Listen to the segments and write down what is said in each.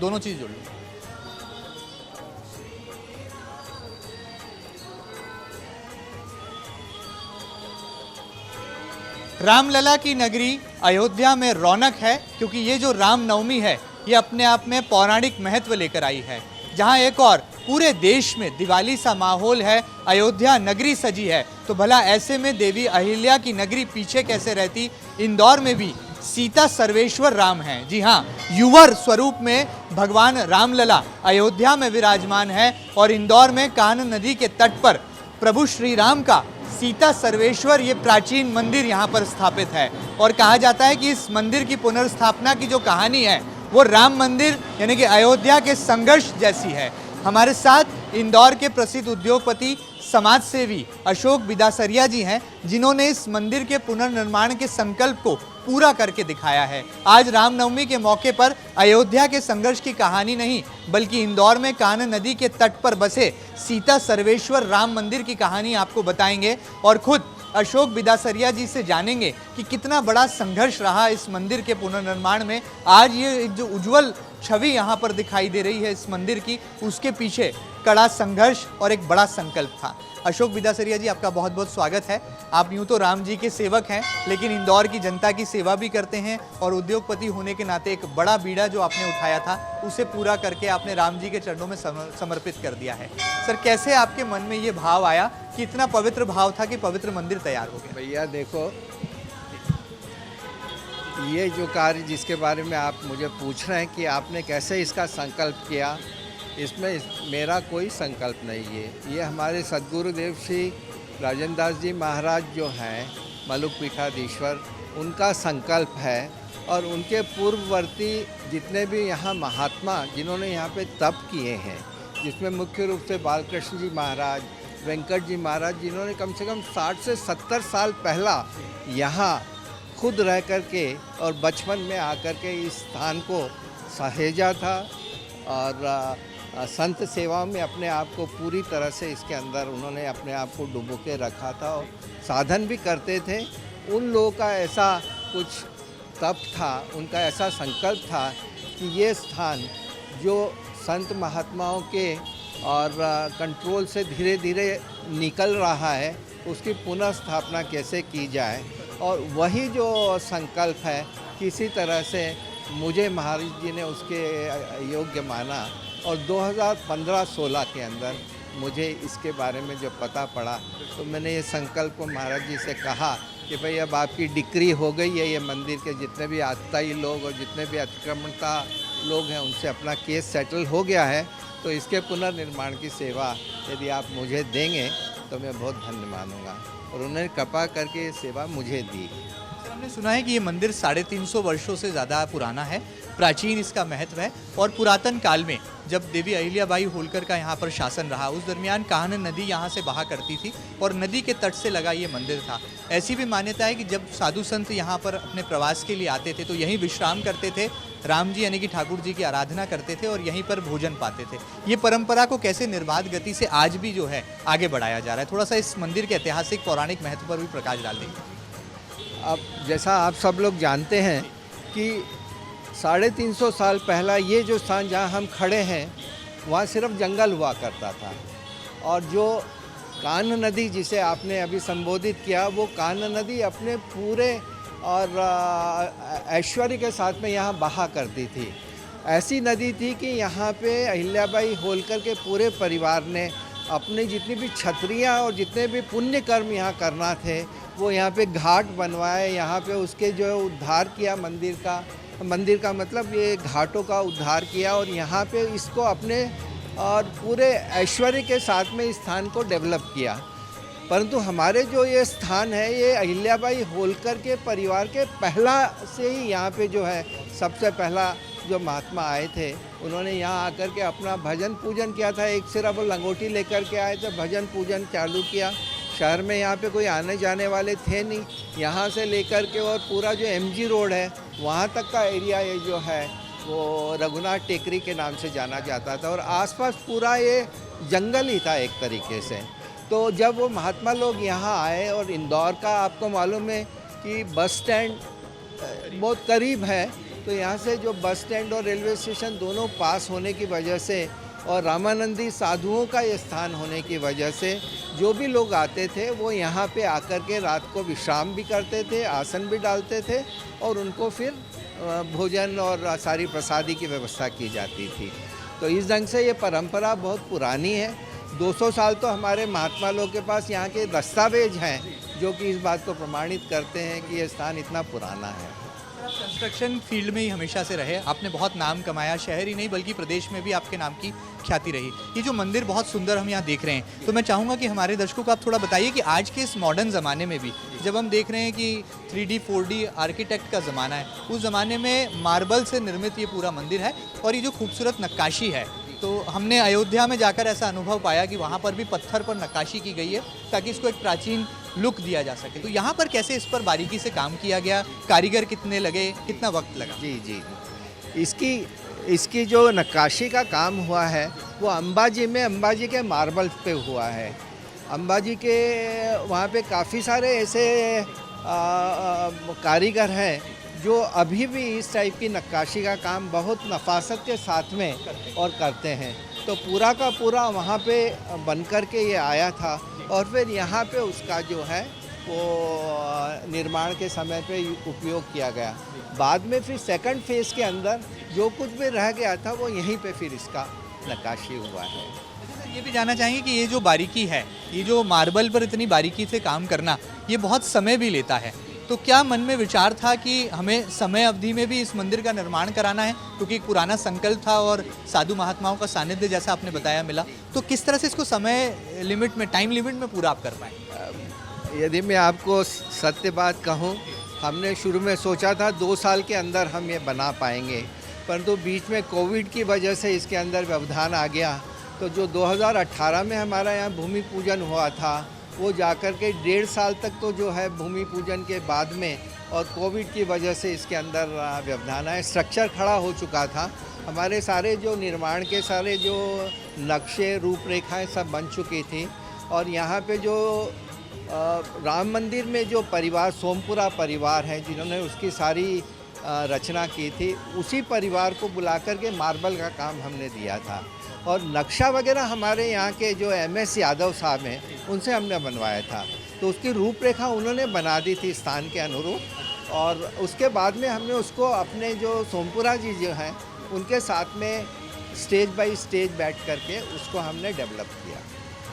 दोनों चीज़ जोड़ लो। रामलला की नगरी अयोध्या में रौनक है, क्योंकि ये जो रामनवमी है ये अपने आप में पौराणिक महत्व लेकर आई है। जहां एक और पूरे देश में दिवाली सा माहौल है, अयोध्या नगरी सजी है, तो भला ऐसे में देवी अहिल्या की नगरी पीछे कैसे रहती। इंदौर में भी सीता सर्वेश्वर राम हैं। जी हाँ, युवर स्वरूप में भगवान रामलला अयोध्या में विराजमान है और इंदौर में कान्ह नदी के तट पर प्रभु श्री राम का सीता सर्वेश्वर ये प्राचीन मंदिर यहाँ पर स्थापित है। और कहा जाता है कि इस मंदिर की पुनर्स्थापना की जो कहानी है वो राम मंदिर यानी कि अयोध्या के संघर्ष जैसी है। हमारे साथ इंदौर के प्रसिद्ध उद्योगपति समाज सेवी अशोक बिदासरिया जी हैं, जिन्होंने इस मंदिर के पुनर्निर्माण के संकल्प को पूरा करके दिखाया है। आज रामनवमी के मौके पर अयोध्या के संघर्ष की कहानी नहीं, बल्कि इंदौर में कान्ह नदी के तट पर बसे सीता सर्वेश्वर राम मंदिर की कहानी आपको बताएंगे और खुद अशोक बिदासरिया जी से जानेंगे कि कितना बड़ा संघर्ष रहा इस मंदिर के पुनर्निर्माण में। आज ये जो उज्जवल छवि यहाँ पर दिखाई दे रही है इस मंदिर की, उसके पीछे कड़ा संघर्ष और एक बड़ा संकल्प था। अशोक बिदासरिया जी, आपका बहुत बहुत स्वागत है। आप यूँ तो राम जी के सेवक हैं, लेकिन इंदौर की जनता की सेवा भी करते हैं और उद्योगपति होने के नाते एक बड़ा बीड़ा जो आपने उठाया था उसे पूरा करके आपने राम जी के चरणों में समर्पित कर दिया है। सर, कैसे आपके मन में ये भाव आया कि इतना पवित्र भाव था कि पवित्र मंदिर तैयार हो गया? भैया देखो, ये जो कार्य जिसके बारे में आप मुझे पूछ रहे हैं कि आपने कैसे इसका संकल्प किया, इसमें मेरा कोई संकल्प नहीं है। ये हमारे सद्गुरुदेव श्री राजेंद्र दास जी महाराज जो हैं मलुक पीठाधीश्वर, उनका संकल्प है। और उनके पूर्ववर्ती जितने भी यहाँ महात्मा जिन्होंने यहाँ पे तप किए हैं, जिसमें मुख्य रूप से बालकृष्ण जी महाराज, वेंकट जी महाराज, जिन्होंने कम से कम 60 से 70 साल पहला यहाँ खुद रह कर के और बचपन में आकर के इस स्थान को सहेजा था और संत सेवा में अपने आप को पूरी तरह से इसके अंदर उन्होंने अपने आप को डुबो के रखा था और साधन भी करते थे। उन लोगों का ऐसा कुछ तप था, उनका ऐसा संकल्प था कि ये स्थान जो संत महात्माओं के और कंट्रोल से धीरे धीरे निकल रहा है, उसकी पुनर्स्थापना कैसे की जाए। और वही जो संकल्प है, किसी तरह से मुझे महाराज जी ने उसके योग्य माना और 2015-16 के अंदर मुझे इसके बारे में जो पता पड़ा, तो मैंने ये संकल्प को महाराज जी से कहा कि भाई अब आपकी डिक्री हो गई है, ये मंदिर के जितने भी आतताई लोग और जितने भी अतिक्रमणता लोग हैं उनसे अपना केस सेटल हो गया है, तो इसके पुनर्निर्माण की सेवा यदि आप मुझे देंगे तो मैं बहुत धन्य मानूंगा। और उन्होंने कृपा करके ये सेवा मुझे दी। हमने सुना है कि ये मंदिर 350 वर्षों से ज़्यादा पुराना है, प्राचीन इसका महत्व है और पुरातन काल में जब देवी अहिल्याबाई होलकर का यहाँ पर शासन रहा, उस दरमियान कान्ह नदी यहाँ से बहा करती थी और नदी के तट से लगा ये मंदिर था। ऐसी भी मान्यता है कि जब साधु संत यहाँ पर अपने प्रवास के लिए आते थे तो यहीं विश्राम करते थे, राम जी यानी कि ठाकुर जी की आराधना करते थे और यहीं पर भोजन पाते थे। ये परंपरा को कैसे निर्बाध गति से आज भी जो है आगे बढ़ाया जा रहा है, थोड़ा सा इस मंदिर के ऐतिहासिक पौराणिक महत्व पर भी प्रकाश डाल देंगे। अब जैसा आप सब लोग जानते हैं कि 350 साल पहला ये जो स्थान जहाँ हम खड़े हैं वहाँ सिर्फ जंगल हुआ करता था। और जो कान्ह नदी जिसे आपने अभी संबोधित किया, वो कान्ह नदी अपने पूरे और ऐश्वर्य के साथ में यहाँ बहा करती थी। ऐसी नदी थी कि यहाँ पे अहिल्याबाई होलकर के पूरे परिवार ने अपनी जितनी भी छतरियाँ और जितने भी पुण्य कर्म यहाँ करना थे वो यहाँ पे घाट बनवाए, यहाँ पे उसके जो उद्धार किया मंदिर का मतलब ये घाटों का उद्धार किया और यहाँ पे इसको अपने और पूरे ऐश्वर्य के साथ में इस स्थान को डेवलप किया। परंतु हमारे जो ये स्थान है ये अहिल्याबाई होलकर के परिवार के पहला से ही यहाँ पे जो है सबसे पहला जो महात्मा आए थे उन्होंने यहाँ आकर के अपना भजन पूजन किया था। एक सिर्फ वो लंगोटी लेकर के आए थे, भजन पूजन चालू किया। शहर में यहाँ पे कोई आने जाने वाले थे नहीं, यहाँ से लेकर के और पूरा जो MG रोड है वहाँ तक का एरिया ये जो है वो रघुनाथ टेकरी के नाम से जाना जाता था और आसपास पूरा ये जंगल ही था एक तरीके से। तो जब वो महात्मा लोग यहाँ आए और इंदौर का आपको मालूम है कि बस स्टैंड बहुत करीब है, तो यहाँ से जो बस स्टैंड और रेलवे स्टेशन दोनों पास होने की वजह से और रामानंदी साधुओं का ये स्थान होने की वजह से जो भी लोग आते थे वो यहाँ पे आकर के रात को विश्राम भी करते थे, आसन भी डालते थे और उनको फिर भोजन और सारी प्रसादी की व्यवस्था की जाती थी। तो इस ढंग से ये परंपरा बहुत पुरानी है। 200 साल तो हमारे महात्मा लोग के पास यहाँ के दस्तावेज हैं जो कि इस बात को प्रमाणित करते हैं कि ये स्थान इतना पुराना है। कंस्ट्रक्शन फील्ड में ही हमेशा से रहे, आपने बहुत नाम कमाया, शहर ही नहीं बल्कि प्रदेश में भी आपके नाम की ख्याति रही। ये जो मंदिर बहुत सुंदर हम यहाँ देख रहे हैं, तो मैं चाहूँगा कि हमारे दर्शकों को आप थोड़ा बताइए कि आज के इस मॉडर्न ज़माने में भी जब हम देख रहे हैं कि 3D 4D आर्किटेक्ट का ज़माना है, उस ज़माने में मार्बल से निर्मित ये पूरा मंदिर है और ये जो खूबसूरत नक्काशी है, तो हमने अयोध्या में जाकर ऐसा अनुभव पाया कि वहाँ पर भी पत्थर पर नक्काशी की गई है ताकि इसको एक प्राचीन लुक दिया जा सके। तो यहाँ पर कैसे इस पर बारीकी से काम किया गया, कारीगर कितने लगे, कितना वक्त लगा? जी जी, इसकी जो नक्काशी का काम हुआ है वो अंबाजी में, अंबाजी के मार्बल पे हुआ है। अंबाजी के वहाँ पे काफ़ी सारे ऐसे कारीगर हैं जो अभी भी इस टाइप की नक्काशी का काम बहुत नफासत के साथ में और करते हैं। तो पूरा का पूरा वहाँ पे बन कर के ये आया था और फिर यहाँ पे उसका जो है वो निर्माण के समय पे उपयोग किया गया। बाद में फिर सेकंड फेज़ के अंदर जो कुछ भी रह गया था वो यहीं पे फिर इसका नक्काशी हुआ है। ये भी जानना चाहेंगे कि ये जो बारीकी है, ये जो मार्बल पर इतनी बारीकी से काम करना, ये बहुत समय भी लेता है। तो क्या मन में विचार था कि हमें समय अवधि में भी इस मंदिर का निर्माण कराना है, क्योंकि एक पुराना संकल्प था और साधु महात्माओं का सानिध्य जैसा आपने बताया मिला, तो किस तरह से इसको समय लिमिट में, टाइम लिमिट में पूरा आप कर पाए? यदि मैं आपको सत्य बात कहूँ, हमने शुरू में सोचा था 2 साल के अंदर हम ये बना पाएंगे, परंतु बीच में कोविड की वजह से इसके अंदर व्यवधान आ गया। तो जो 2018 में हमारा यहाँ भूमि पूजन हुआ था वो जाकर के 1.5 साल तक तो जो है भूमि पूजन के बाद में, और कोविड की वजह से इसके अंदर व्यवधान आए। स्ट्रक्चर खड़ा हो चुका था, हमारे सारे जो निर्माण के सारे जो नक्शे रूपरेखाएं सब बन चुकी थी और यहाँ पे जो राम मंदिर में जो परिवार सोमपुरा परिवार है जिन्होंने उसकी सारी रचना की थी, उसी परिवार को बुला कर के मार्बल का काम हमने दिया था और नक्शा वगैरह हमारे यहाँ के जो MS यादव साहब हैं उनसे हमने बनवाया था। तो उसकी रूपरेखा उन्होंने बना दी थी स्थान के अनुरूप और उसके बाद में हमने उसको अपने जो सोमपुरा जी जो हैं उनके साथ में स्टेज बाय स्टेज बैठ करके उसको हमने डेवलप किया।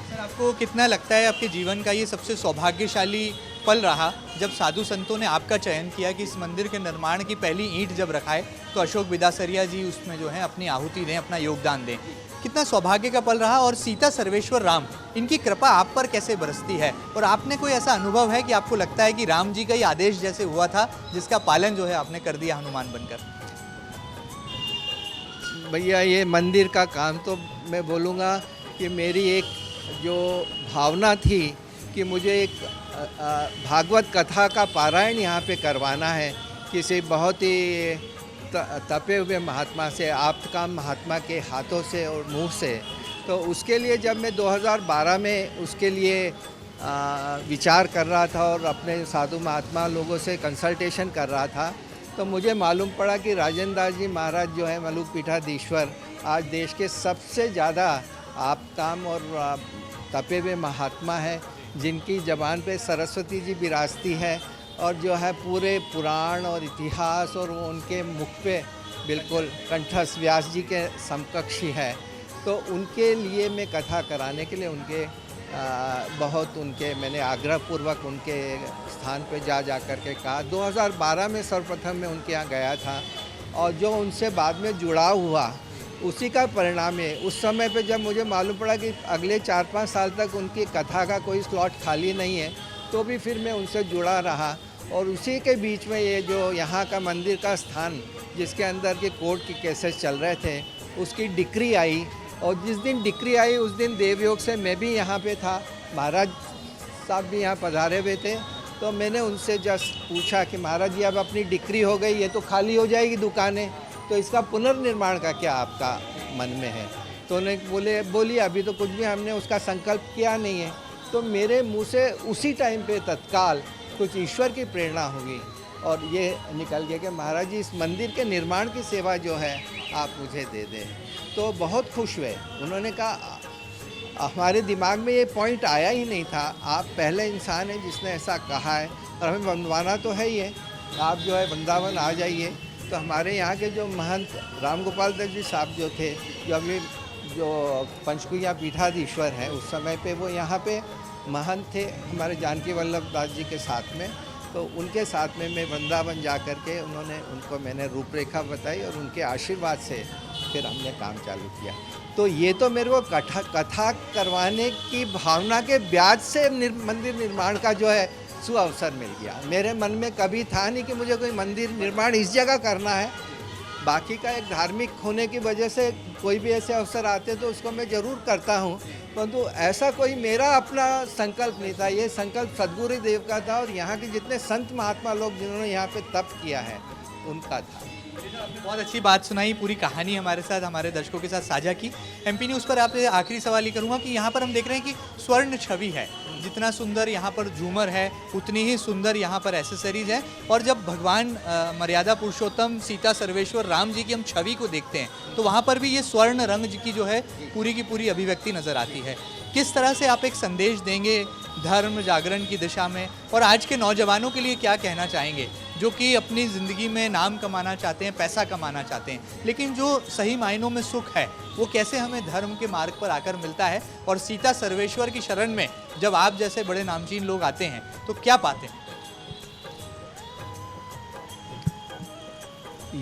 सर, आपको कितना लगता है आपके जीवन का ये सबसे सौभाग्यशाली पल रहा जब साधु संतों ने आपका चयन किया कि इस मंदिर के निर्माण की पहली ईंट जब रखाए तो अशोक बिदासरिया जी उसमें जो है अपनी आहुति दें, अपना योगदान दें? कितना सौभाग्य का पल रहा और सीता सर्वेश्वर राम, इनकी कृपा आप पर कैसे बरसती है और आपने कोई ऐसा अनुभव है कि आपको लगता है कि राम जी का ही आदेश जैसे हुआ था जिसका पालन जो है आपने कर दिया हनुमान बनकर? भैया ये मंदिर का काम तो मैं बोलूँगा कि मेरी एक जो भावना थी कि मुझे एक भागवत कथा का पारायण यहाँ पे करवाना है किसी बहुत ही तपे हुए महात्मा से, आप्तकाम महात्मा के हाथों से और मुंह से। तो उसके लिए जब मैं 2012 में उसके लिए विचार कर रहा था और अपने साधु महात्मा लोगों से कंसल्टेशन कर रहा था तो मुझे मालूम पड़ा कि राजेंद्र दास जी महाराज जो है मलुक पीठाधीश्वर आज देश के सबसे ज़्यादा आप्तकाम और तपे हुए महात्मा है, जिनकी ज़बान पे सरस्वती जी विराजती है और जो है पूरे पुराण और इतिहास और उनके मुख पे बिल्कुल कंठस्थ व्यास जी के समकक्षी है। तो उनके लिए मैं कथा कराने के लिए उनके बहुत उनके मैंने आग्रहपूर्वक उनके स्थान पे जा कर के कहा। 2012 में सर्वप्रथम मैं उनके यहाँ गया था और जो उनसे बाद में जुड़ाव हुआ उसी का परिणाम है। उस समय पे जब मुझे मालूम पड़ा कि अगले 4-5 साल तक उनकी कथा का कोई स्लॉट खाली नहीं है तो भी फिर मैं उनसे जुड़ा रहा और उसी के बीच में ये जो यहाँ का मंदिर का स्थान जिसके अंदर के कोर्ट के केसेस चल रहे थे उसकी डिक्री आई और जिस दिन डिक्री आई उस दिन देवयोग से मैं भी यहाँ पे था, महाराज साहब भी यहाँ पधारे हुए थे। तो मैंने उनसे जस्ट पूछा कि महाराज जी अब अपनी डिक्री हो गई, ये तो खाली हो जाएगी दुकानें, तो इसका पुनर्निर्माण का क्या आपका मन में है? तो उन्हें बोली अभी तो कुछ भी हमने उसका संकल्प किया नहीं है। तो मेरे मुंह से उसी टाइम पे तत्काल कुछ ईश्वर की प्रेरणा होगी और ये निकल गया कि महाराज जी इस मंदिर के निर्माण की सेवा जो है आप मुझे दे दें। तो बहुत खुश हुए। उन्होंने कहा हमारे दिमाग में ये पॉइंट आया ही नहीं था, आप पहले इंसान हैं जिसने ऐसा कहा है और हमें बनवाना तो है ही है, आप जो है वृंदावन आ जाइए। तो हमारे यहाँ के जो महंत राम गोपाल दास जी साहब जो थे, जो अभी जो पंचकुइया पीठाधीश्वर हैं, उस समय पे वो यहाँ पे महंत थे हमारे जानकी वल्लभ दास जी के साथ में। तो उनके साथ में मैं वृंदावन जा कर के उनको मैंने रूपरेखा बताई और उनके आशीर्वाद से फिर हमने काम चालू किया। तो ये तो मेरे को कथा करवाने की भावना के ब्याज से मंदिर निर्माण का जो है सुअवसर मिल गया। मेरे मन में कभी था नहीं कि मुझे कोई मंदिर निर्माण इस जगह करना है। बाकी का एक धार्मिक होने की वजह से कोई भी ऐसे अवसर आते हैं तो उसको मैं ज़रूर करता हूँ, परंतु ऐसा कोई मेरा अपना संकल्प नहीं था। ये संकल्प सद्गुरु देव का था और यहाँ के जितने संत महात्मा लोग जिन्होंने यहाँ पे तप किया है उनका था। आपने बहुत अच्छी बात सुनाई, पूरी कहानी हमारे साथ, हमारे दर्शकों के साथ साझा की। एमपी न्यूज़ पर आपसे आखिरी सवाल ही करूंगा कि यहाँ पर हम देख रहे हैं कि स्वर्ण छवि है, जितना सुंदर यहाँ पर झूमर है उतनी ही सुंदर यहाँ पर एसेसरीज है। और जब भगवान मर्यादा पुरुषोत्तम सीता सर्वेश्वर राम जी की हम छवि को देखते हैं तो वहाँ पर भी ये स्वर्ण रंग की जो है पूरी की पूरी अभिव्यक्ति नज़र आती है। किस तरह से आप एक संदेश देंगे धर्म जागरण की दिशा में, और आज के नौजवानों के लिए क्या कहना चाहेंगे जो कि अपनी ज़िंदगी में नाम कमाना चाहते हैं, पैसा कमाना चाहते हैं, लेकिन जो सही मायनों में सुख है वो कैसे हमें धर्म के मार्ग पर आकर मिलता है? और सीता सर्वेश्वर की शरण में जब आप जैसे बड़े नामचीन लोग आते हैं तो क्या पाते हैं?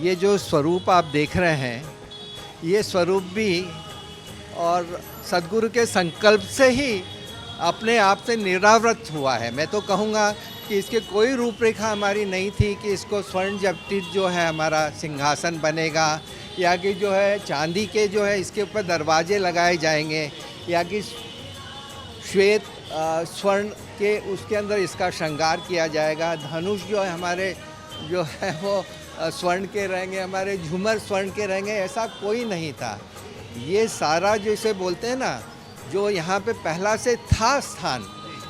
ये जो स्वरूप आप देख रहे हैं, ये स्वरूप भी और सद्गुरु के संकल्प से ही अपने आप से निरावृत हुआ है। मैं तो कहूँगा कि इसके कोई रूपरेखा हमारी नहीं थी कि इसको स्वर्ण जटित जो है हमारा सिंहासन बनेगा, या कि जो है चांदी के जो है इसके ऊपर दरवाजे लगाए जाएंगे, या कि श्वेत स्वर्ण के उसके अंदर इसका श्रृंगार किया जाएगा, धनुष जो है हमारे जो है वो स्वर्ण के रहेंगे, हमारे झूमर स्वर्ण के रहेंगे, ऐसा कोई नहीं था। ये सारा जैसे बोलते हैं ना, जो यहाँ पे पहला से था स्थान,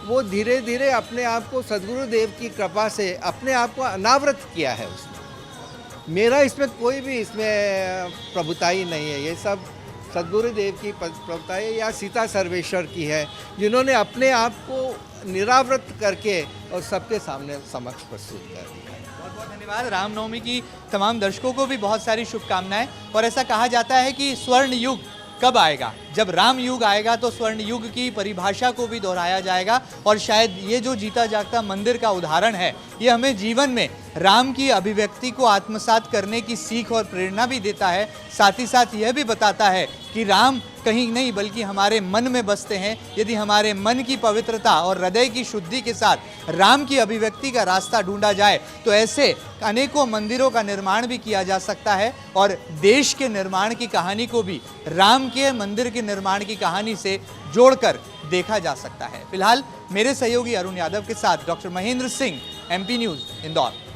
वो धीरे धीरे अपने आप को सद्गुरु देव की कृपा से अपने आप को अनावृत किया है उसने। मेरा इसमें कोई भी इसमें प्रभुताई नहीं है, ये सब सद्गुरु देव की प्रभुताई या सीता सर्वेश्वर की है, जिन्होंने अपने आप को निरावृत करके और सबके सामने समक्ष प्रस्तुत कर दिया। बहुत बहुत धन्यवाद। रामनवमी की तमाम दर्शकों को भी बहुत सारी शुभकामनाएं। और ऐसा कहा जाता है कि स्वर्ण युग कब आएगा? जब राम युग आएगा तो स्वर्ण युग की परिभाषा को भी दोहराया जाएगा। और शायद ये जो जीता जागता मंदिर का उदाहरण है, ये हमें जीवन में राम की अभिव्यक्ति को आत्मसात करने की सीख और प्रेरणा भी देता है। साथ ही साथ यह भी बताता है कि राम कहीं नहीं बल्कि हमारे मन में बसते हैं। यदि हमारे मन की पवित्रता और हृदय की शुद्धि के साथ राम की अभिव्यक्ति का रास्ता ढूंढा जाए तो ऐसे अनेकों मंदिरों का निर्माण भी किया जा सकता है। और देश के निर्माण की कहानी को भी राम के मंदिर के निर्माण की कहानी से जोड़कर देखा जा सकता है। फिलहाल मेरे सहयोगी अरुण यादव के साथ doctor Mahendra Singh, MP news, Indore.